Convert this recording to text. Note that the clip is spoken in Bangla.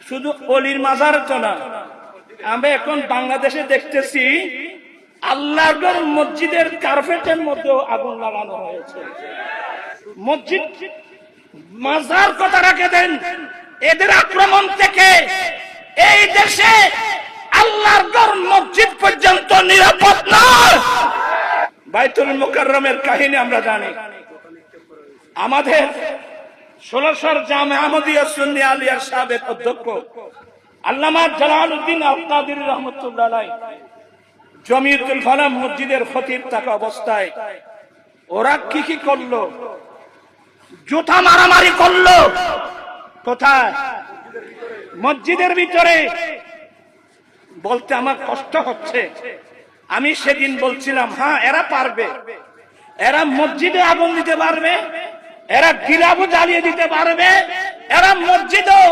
শুধু অলির মাজার তো না, আমরা এখন বাংলাদেশে দেখতেছি আল্লাহর মসজিদের কার্পেটের মধ্যেও আগুন লাগানো হয়েছে। মসজিদ মাজার কথা রেখে দেন, এদের আক্রমণ থেকে এই দেশে আল্লাহর ঘর মসজিদ পর্যন্ত নিরাপদ নয়। বাইতুল মুকাররমের কাহিনী আমরা জানি। আমাদের ১৬০০ জামে আহমদিয়া সুন্নি আলিয়ার সাবেক অধ্যক্ষ আল্লামা জালালউদ্দিন আল কাদির রহমাতুল্লাহ আলাইহি জমিয়তুল ফালাহ মসজিদের খতিব থাকা অবস্থায় ওরা কি করলো? জুতা মারামারি করলো। কোথায়? মসজিদের ভিতরে। বলতে আমার কষ্ট হচ্ছে। আমি সেদিন বলছিলাম, হ্যাঁ এরা পারবে, এরা মসজিদে আগুন দিতে পারবে, এরা গিলাফও জ্বালিয়ে দিতে পারবে, এরা মসজিদও